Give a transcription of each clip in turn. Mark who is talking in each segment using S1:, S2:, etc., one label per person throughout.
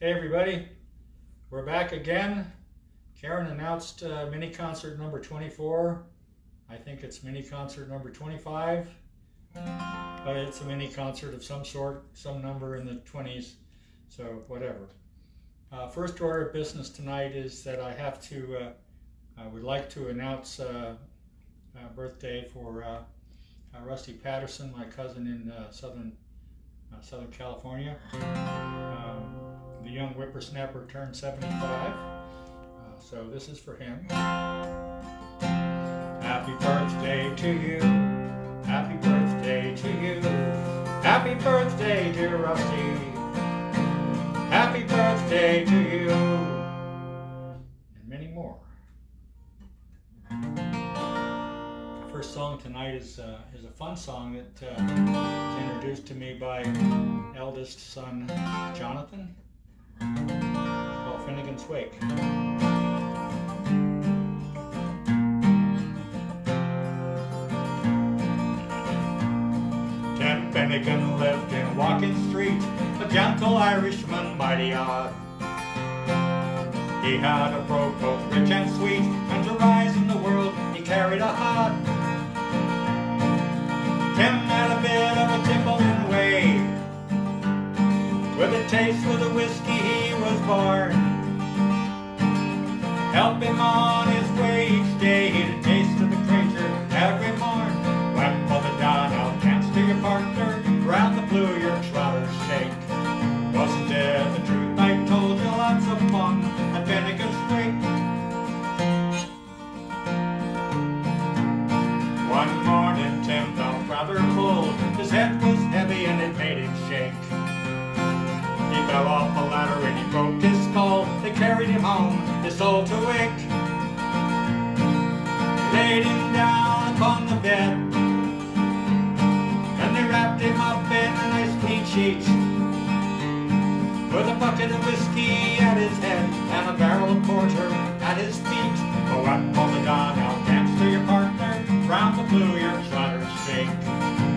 S1: Hey everybody, we're back again. Karen announced mini concert number 24. I think it's mini concert number 25, but it's a mini concert of some sort, some number in the 20s, so whatever. First order of business tonight is that I would like to announce a birthday for Rusty Patterson, my cousin in Southern California. The young whippersnapper turned 75, so this is for him. Happy birthday to you, happy birthday to you, happy birthday dear Rusty, happy birthday to you, and many more. First song tonight is a fun song that was introduced to me by eldest son Jonathan. It's called Finnegans Wake. 10 Finnegan lived in Walking Street, a gentle Irishman, mighty odd. He had a brogue both rich and sweet, and to rise in the world he carried a hod. Tim had a bit of a tippling way, with a taste for the whiskey he was born. Help him on his way each day to taste of the creature every morn. Whack for the dawn, out dance to your partner, round the blue your trousers shake. Wasn't it the truth I told you? Lots of fun at Finnegans Wake. One morning Tim felt rather cold, his head was heavy and it made him shake. He fell off a ladder and he broke his skull. They carried him home, his soul to wake. Laid him down upon the bed, and they wrapped him up in a nice clean sheet, with a bucket of whiskey at his head and a barrel of porter at his feet. Go up on the dawn, now dance to your partner, round the blue your trotters shake.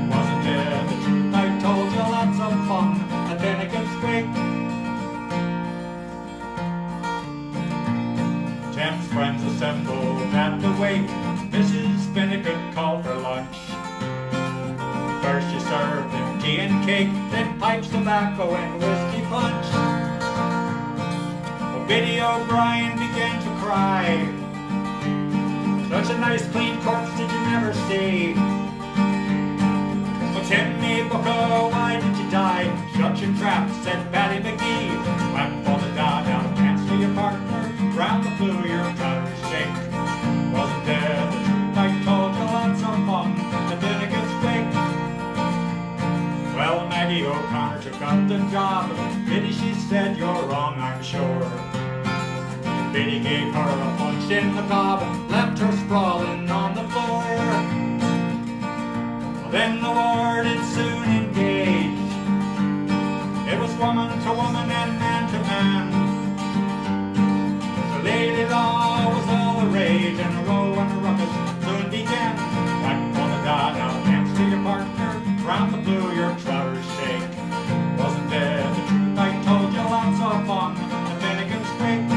S1: Wasn't it the truth I told you? Lots of fun at Finnegans Wake. Tim's friends assembled at the wake. Mrs. Finnegan called for lunch. First she served him tea and cake, then pipes, tobacco, and whiskey punch. Well, Biddy O'Brien began to cry. Such a nice clean corpse did you never see. Well, Timmy Booker, why did you die? Shut your trap, said Paddy McGee. Whack for the dawn, now dance to your partner, round the blue your trousers shake. Wasn't there the truth I told you? Lots of fun at Finnegans Wake. Well, Maggie O'Connor took up the job. Biddy, she said, you're wrong, I'm sure. Biddy gave her a punch in the gob, left her sprawling on the floor. Well, then the war did soon engage. It was woman to woman and man to man. The lady law was all the rage, and a row and a ruckus soon began. Whack on the dawn, now dance to your partner, round the blue your trousers shake. Wasn't there the truth I told you? Lots of fun at Finnegans Wake.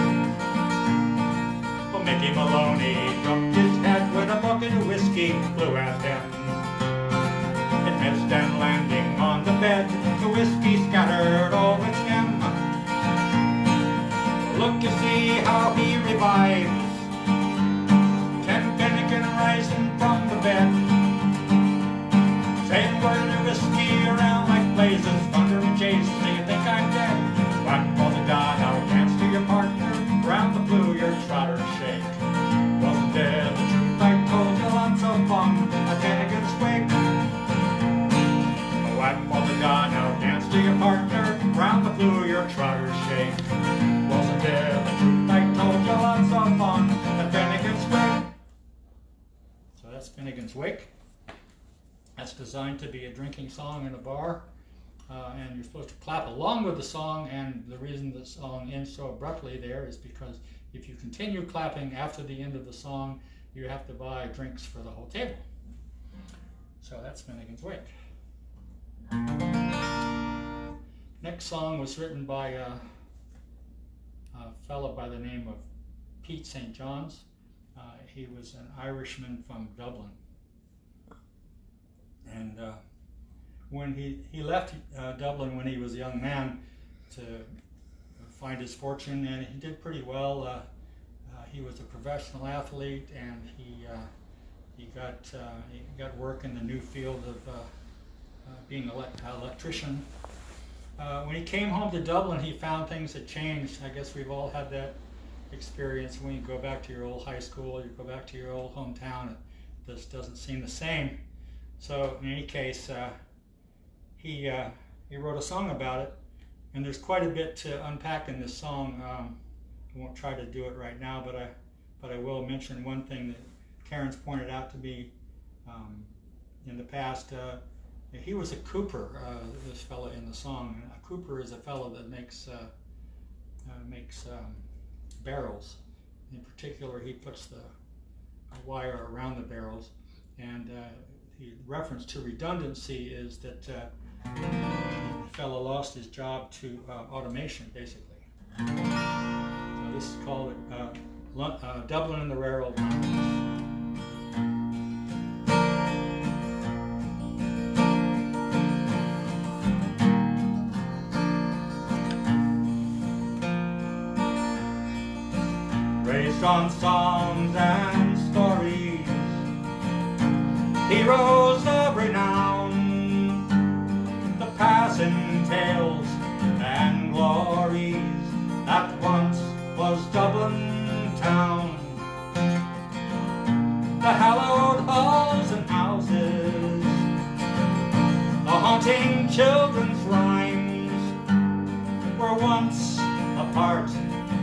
S1: Well, Mickey Maloney dropped his head with a bucket of whiskey flew at him. It missed and landing on the bed, the whiskey scattered all with him. Look, you see how he revives. 10 Finnegan rising from the bed, saying word of whiskey around like blazes, thunder and chase, do you think I'm dead? Whack for the dawn, now dance to your partner, round the blue your trotters shake. Wasn't there the truth I told you? Lots of fun at Finnegans Wake. Whack for the dawn, now dance to your partner, round the blue your trotters shake. Wasn't there the truth I told you? Lots of fun at Finnegans Wake. So that's Finnegans Wake. That's designed to be a drinking song in a bar, and you're supposed to clap along with the song, and the reason the song ends so abruptly there is because if you continue clapping after the end of the song, you have to buy drinks for the whole table. So that's Finnegans Wake. Next song was written by a fellow by the name of Pete St. John's. He was an Irishman from Dublin. And when he left Dublin when he was a young man to find his fortune, and he did pretty well. He was a professional athlete, and he got work in the new field of being an electrician. When he came home to Dublin, he found things had changed. I guess we've all had that experience when you go back to your old high school, you go back to your old hometown, it just doesn't seem the same. So in any case, he wrote a song about it, and there's quite a bit to unpack in this song. I won't try to do it right now, but I will mention one thing that Karen's pointed out to me in the past. He was a cooper, this fellow in the song. A cooper is a fellow that makes barrels. In particular, he puts the wire around the barrels, and the reference to redundancy is that the fellow lost his job to automation, basically. So this is called Dublin and the Rare Old Mountains. Raised on songs and stories, heroes of renown, the passing tales and glories that once was Dublin town. The hallowed halls and houses, the haunting children's rhymes, were once a part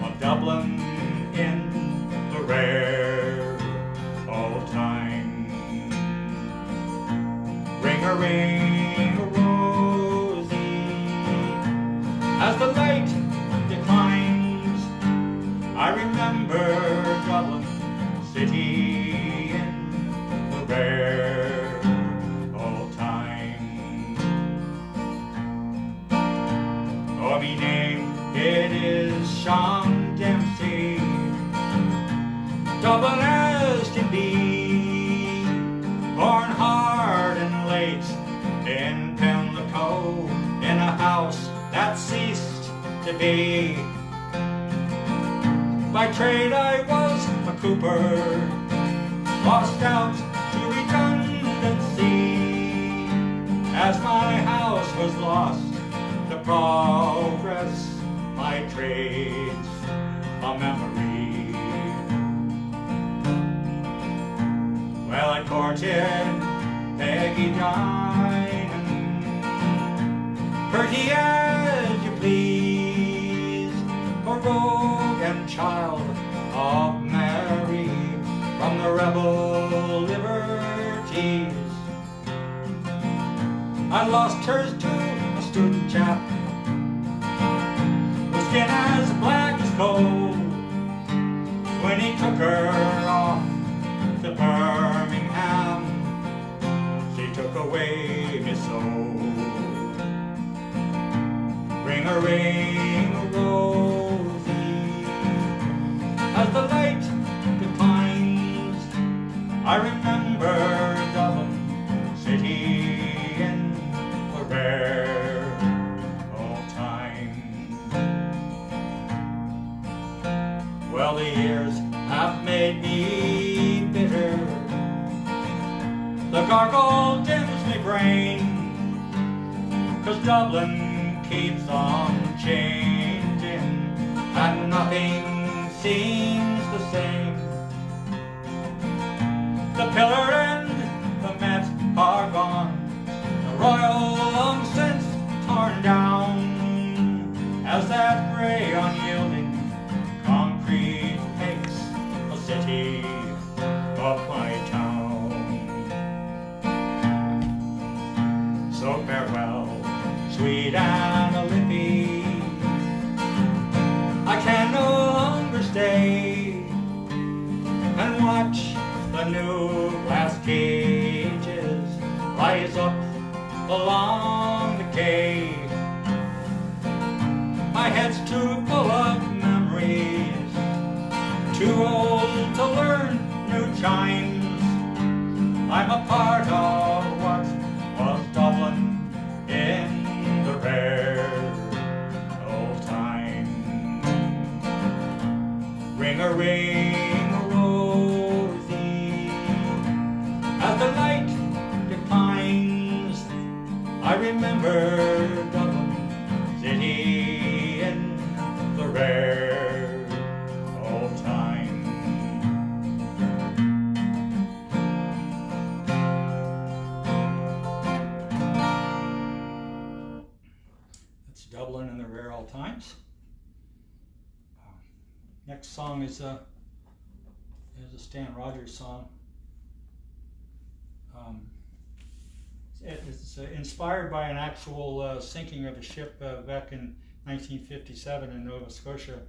S1: of Dublin in the rare old time. Ring-a-ring-a-rosy, as the light declines, I remember Dublin city in the rare old time. Oh, me name, it is Sean Dempsey, Dublin as can be, born hard and late in Pimlico, in a house that ceased to be. By trade I was a cooper, lost out to redundancy, as my house was lost to progress, my trade's a memory. Well, I courted Peggy Diamond, pretty as you please, a rogue and child of Mary, from the rebel liberties. I lost hers to a student chap, with skin as black as coal, when he took her off to Birmingham, she took away me soul. Ring-a-ring-a-rosy, as the light declines, I remember Dublin city in the rare old time. Well, the years have made me bitter, the gargle dims my brain, 'cause Dublin keeps on changing, and nothing seems the same. The pillar and the Met are gone, the Royal long since torn down, as that grey unyielding concrete makes a city of my town. So farewell, sweet Anna Lippy, I can no longer stay and watch the new glass cages rise up along the quay. My head's too full of memories chimes. I'm a part of what was Dublin in the rare old time. Ring-a-ring-a-rosy, as the light declines, I remember Dublin city in the rare old time. That's Dublin in the rare old times. Next song is a Stan Rogers song. It's inspired by an actual sinking of a ship back in 1957 in Nova Scotia.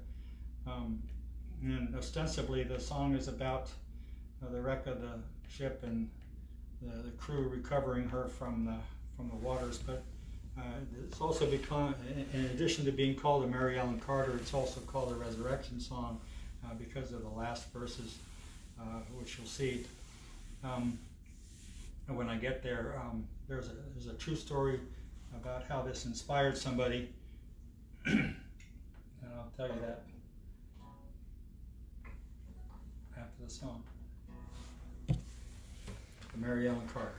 S1: And ostensibly the song is about the wreck of the ship and the crew recovering her from the waters. But it's also become, in addition to being called a Mary Ellen Carter, it's also called a resurrection song because of the last verses, which you'll see. When I get there, there's a true story about how this inspired somebody, and I'll tell you that after the song. The Mary Ellen Carter.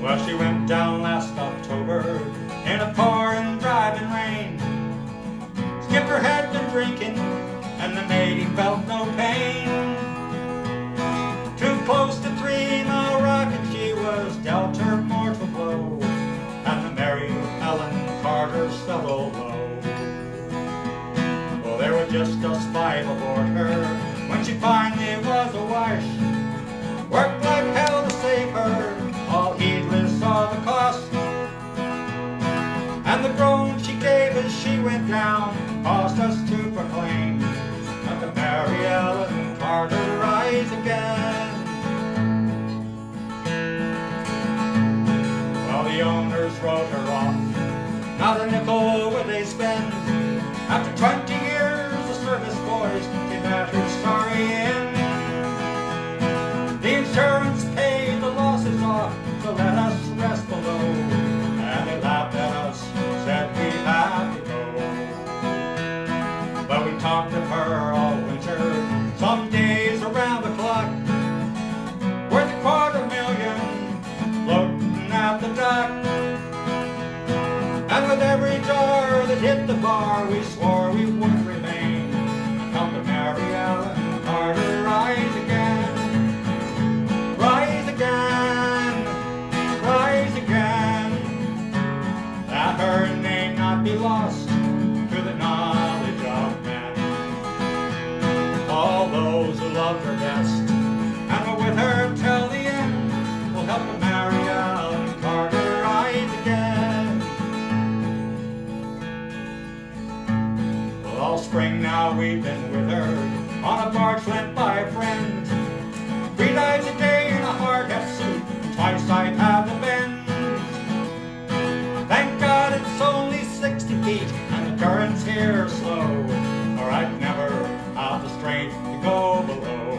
S1: Well, she went down last October in a pouring, driving rain. Skipper had been drinking, and the matey felt no pain. Too close to 3 Mile Rock, and she was dealt her mortal blow, and the Mary Ellen Carter settled low. Well, there were just us 5 aboard her when she finally was awash. Worked like hell to save her, all heedless of the cost. And the groan she gave as she went down caused us to proclaim, let the Mary Ellen Carter rise again. Well, the owners wrote her off, not a nickel would they spend. After 20 years of service, boys, they met her sorry end. The insurance paid the losses off to let us rest below, and they laughed at us, said we had to go. But we talked of her all winter, some days around the clock, worth $250,000 floating at the dock. And with every jar that hit the bar, we swore we wouldn't remain until the Mary Ellen Carter rise again. Rise again, rise again, that her name not be lost to the knowledge of men. All those who loved her best and were with her till the end will help the Mary Ellen Carter rise again. Well, all spring now we've been with her on a barge lent by a friend. 3 dives a day in a hard hat suit, twice I'd have the bend. Thank God it's only 60 feet and the currents here are slow, or I'd never have the strength to go below.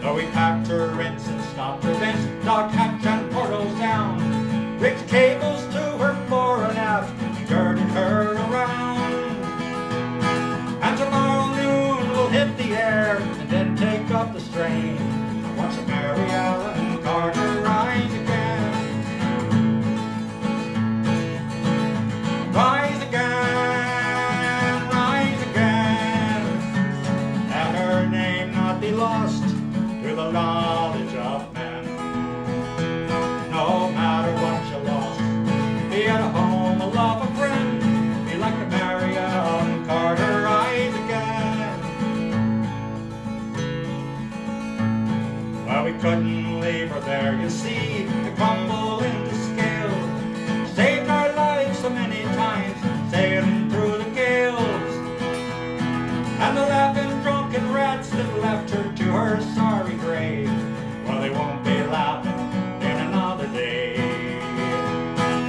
S1: So we packed her rinse and stopped her vents, docked hatch and portals down, rigged cables to her fore and aft, and girded her around. And tomorrow noon we'll hit the air and then take up the strain. Watch the Mary Ellen Carter rise again. Rise again, rise again, and her name not be lost to the knowledge of men. No matter what you lost, be at a home, a love, a friend, be like the Mary Ellen Carter rise again. Well, we couldn't leave her there, you see, to crumble into scale. Saved our lives so many times, sailing through the gales. And the laughing drunken rats that left her to her sorry grave, well, they won't be laughing in another day.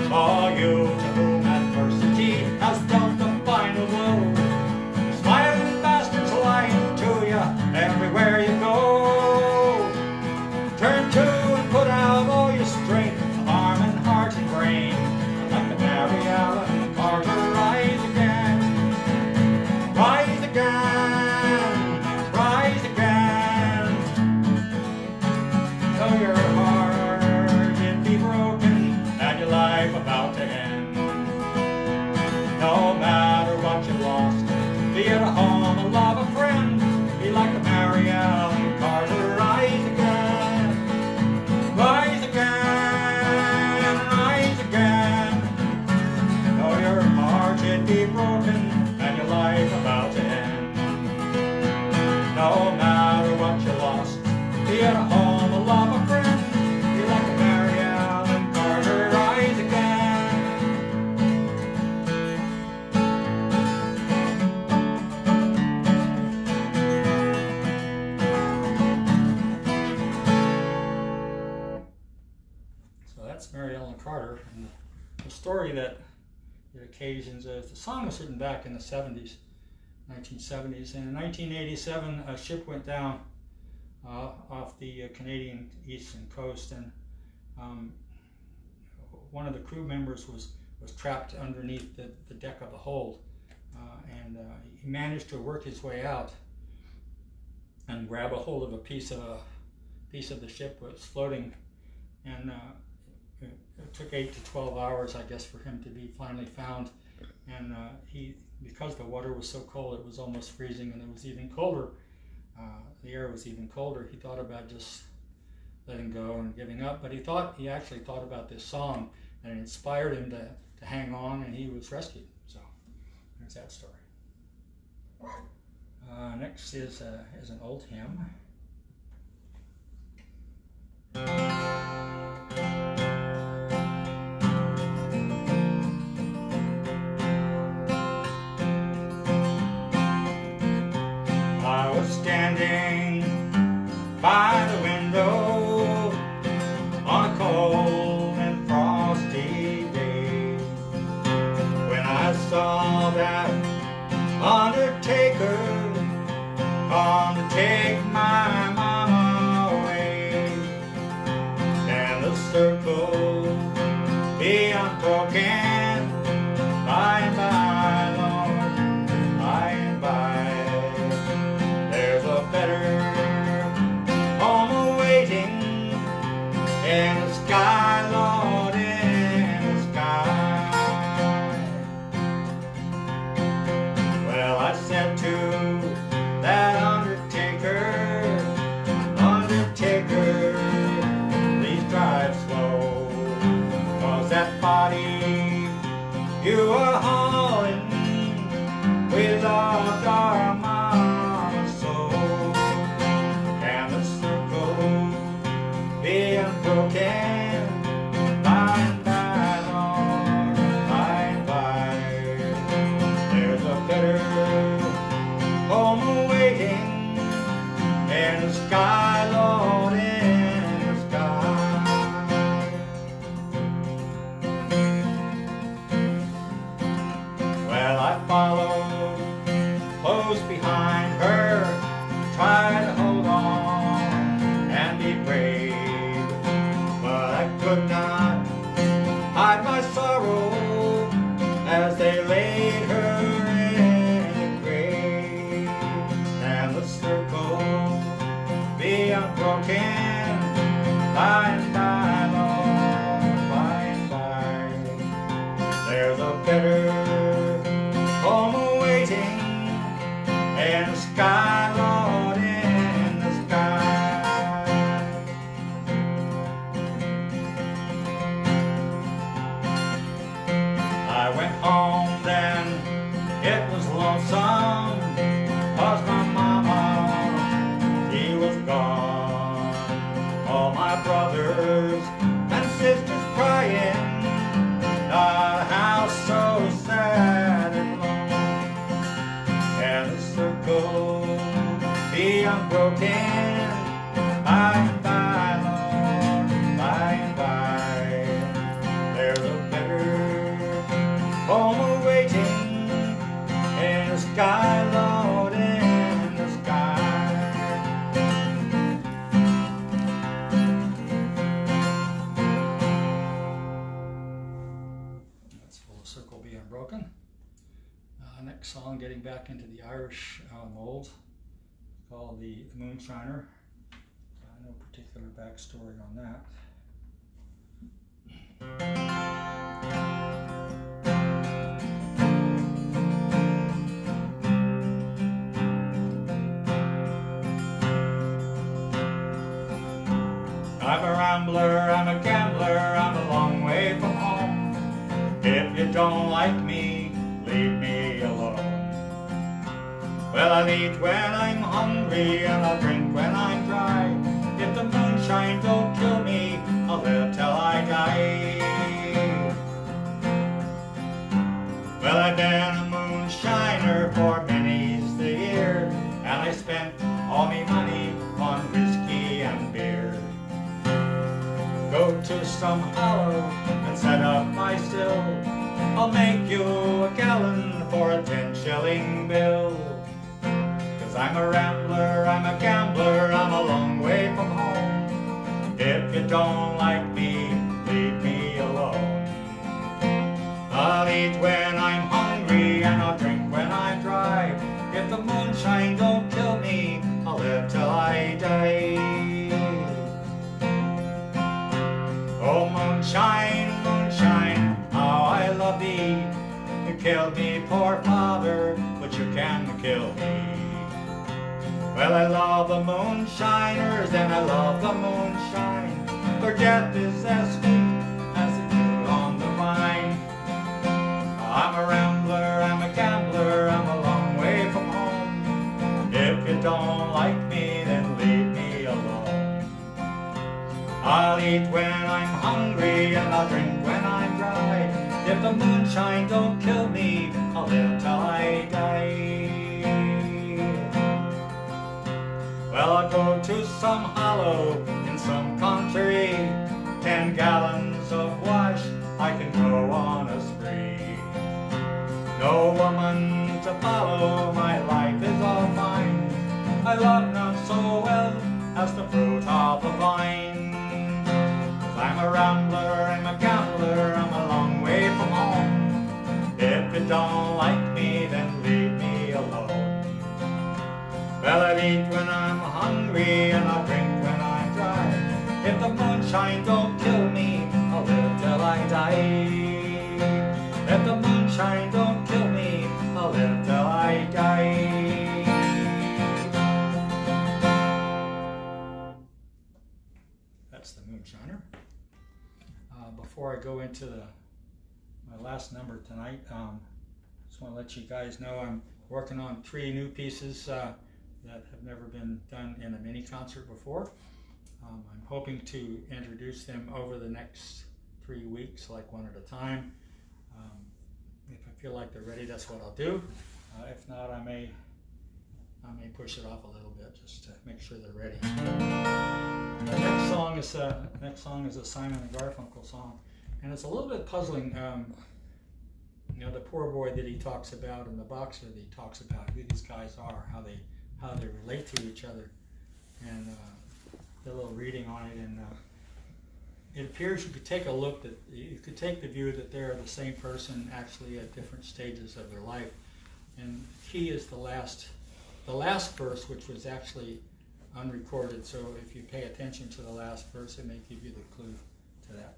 S1: For you to whom Though your heart it be broken and your life about to end. No matter what you lost, be it a home, a love, a friend, be like a Mary Ellen Carter, rise again, rise again, rise again. Though your heart it be broken and your life about to end. No matter what you lost, be it a home, a love, a friend, be like a Mary Ellen Carter, rise again. So that's Mary Ellen Carter, and the story that it occasions is the song was written back in the 1970s, and in 1987 a ship went down off the Canadian eastern coast, and one of the crew members was trapped underneath the deck of the hold, and he managed to work his way out and grab a hold of a piece of the ship that was floating, and it took 8 to 12 hours, I guess, for him to be finally found. And because the water was so cold, it was almost freezing, and it was even colder. The air was even colder. He thought about just letting go and giving up, but he actually thought about this song, and it inspired him to hang on, and he was rescued. So there's that story. Next is an old hymn. I was standing by the window on a cold and frosty day when I saw that undertaker come to take my mama away, and the circle be unbroken by and by, Lord, by and by. There's a better home awaiting in the sky, Lord, in the sky. Well, I said to that undertaker, please drive slow, 'cause that body you are hauling, we loved our mama so. Can the circle be unbroken by and by, Lord, by and by? There's a better home awaiting in the sky, Lord, in the sky. Well, I followed close behind her, tried to hold on and be brave, but I could not hide my sorrow as they laid her in the grave. And the circle be unbroken by and by, Lord, by and by. There's a better home awaiting in the sky, Lord, in the sky. I went home then, it was lonesome, 'cause my mama, she was gone. All my brothers and sisters crying, not a house so sad and lone. And the circle be unbroken by and by, Lord, by and by. There's a better home awaiting in the sky, Lord, in the sky. That's full of circle be unbroken. Next song, getting back into the Irish mold, called the Moonshiner. No particular backstory on that. I'm a rambler, I'm a gambler, I'm a long way from home. If you don't like me, leave me alone. Well, I'll eat when I'm hungry and I'll drink when I'm dry. If the moonshine don't kill me, I'll live till I die. Well, I've been a moonshiner for many's the year, and I spent all me money on whiskey and beer. Go to some hollow and set up my still. I'll make you a gallon for a 10-shilling bill. 'Cause I'm a rambler, I'm a gambler, I'm a long way from home. If you don't like me, leave me alone. I'll eat when I'm hungry and I'll drink when I'm dry. If the moonshine don't kill me, I'll live till I die. Oh, moonshine, moonshine, how I love thee. You killed me, poor father, but you can kill me. Well, I love the moonshiners and I love the moonshine, for death is as sweet as the dew on the vine. I'm a rambler, I'm a gambler, I'm a long way from home. If you don't like me, then leave me alone. I'll eat when I'm hungry and I'll drink when I'm dry. If the moonshine don't kill me, I'll live till I die. Well, I'll go to some hollow in some country, 10 gallons of wash, I can go on a spree. No woman to follow, my life is all mine. I love none so well as the fruit of the vine. 'Cause I'm a rambler, I'm a gambler, I'm a long way from home. If you don't like me, then leave me alone. Well, I'll eat when I'm hungry and I'll drink when I'm dry. If the moonshine don't kill me, I'll live till I die. If the moonshine don't kill me, I'll live till I die. That's the Moonshiner. Before I go into my last number tonight, just want to let you guys know I'm working on 3 new pieces that have never been done in a mini concert before. I'm hoping to introduce them over the next 3 weeks, like one at a time. If I feel like they're ready, that's what I'll do. If not, I may push it off a little bit just to make sure they're ready. The next song is a Simon and Garfunkel song, and it's a little bit puzzling. You know, the poor boy that he talks about and the boxer that he talks about, who these guys are, how they relate to each other, and a little reading on it, and it appears you could take the view that they're the same person actually at different stages of their life. And the key is the last verse, which was actually unrecorded, so if you pay attention to the last verse, it may give you the clue to that.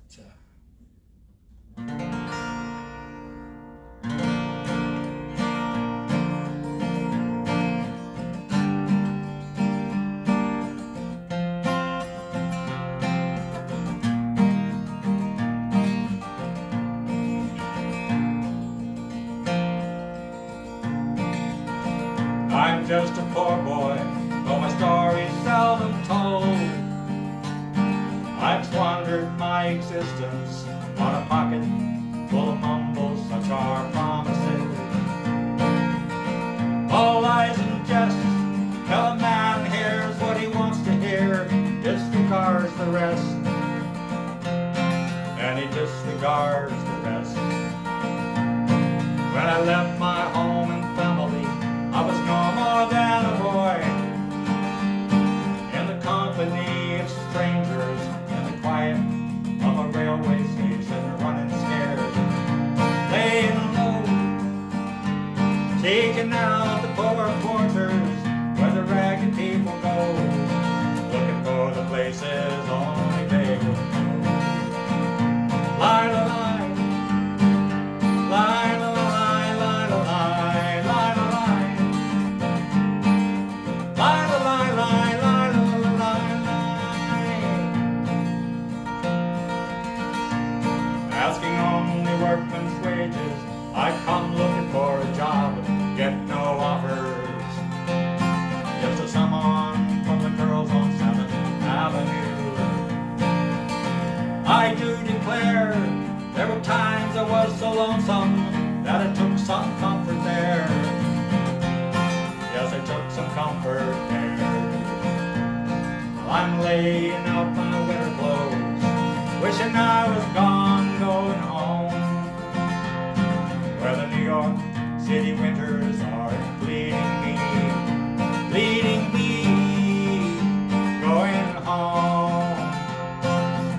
S1: I'm just a poor boy, though my story's seldom told. I've squandered my existence on a pocket full of mumbles, such are promises. All lies and jests, till a man hears what he wants to hear, disregards the rest, and he disregards the rest. When I left my home and family, I was no more than a boy, in the company of strangers, in the quiet of a railway station, running scared, laying low, taking out the poor quarters where the ragged people go, looking for the places was so lonesome that I took some comfort there. Yes, I took some comfort there. I'm laying out my winter clothes, wishing I was gone, going home, where the New York City winters are bleeding me, going home.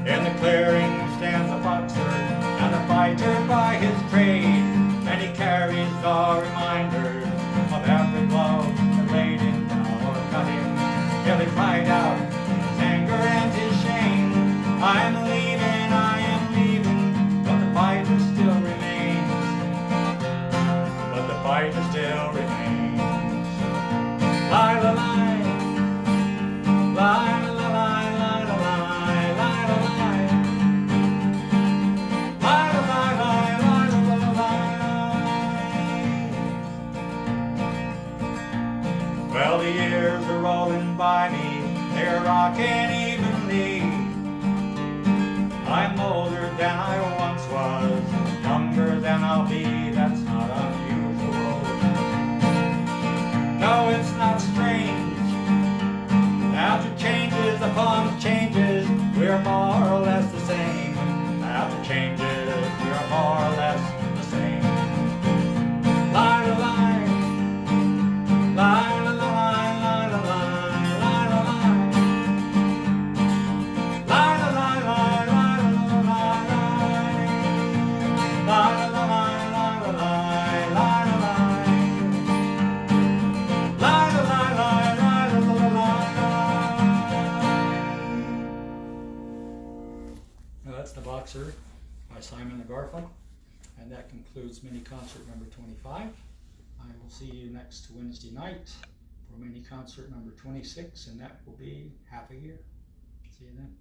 S1: In the clearing stands a boxer and a fighter by his trade, and he carries the reminder of every blow that laid him down or cut him, till he cried out his anger and his shame. I am leaving, but the fighter still remains. But the fighter still remains. Lie, la, lie. Lie, la, lie, lie, la, lie, lie, la, lie. Lie, la, lie, lie, lie, la, la, lie. Well, the years are rolling by me, they're rocking evenly. I'm older than I once was, younger than I'll be, that's not unusual. No, it's not strange. After changes upon changes, we're more or less the same. After changes, we're more or less the same. Lie, la, lie. Lie, la, lie, lie, la, lie, lie, la, lie. Lie, la, lie, lie, lie, la, lie, lie. Lie, la, lie, lie, la, lie, lie, la, lie. Lie, la, lie, lie, lie, la, lie. That's The Boxer by Simon & Garfunkel, and that concludes mini concert number 25. I will see you next Wednesday night for mini concert number 26, and that will be half a year. See you then.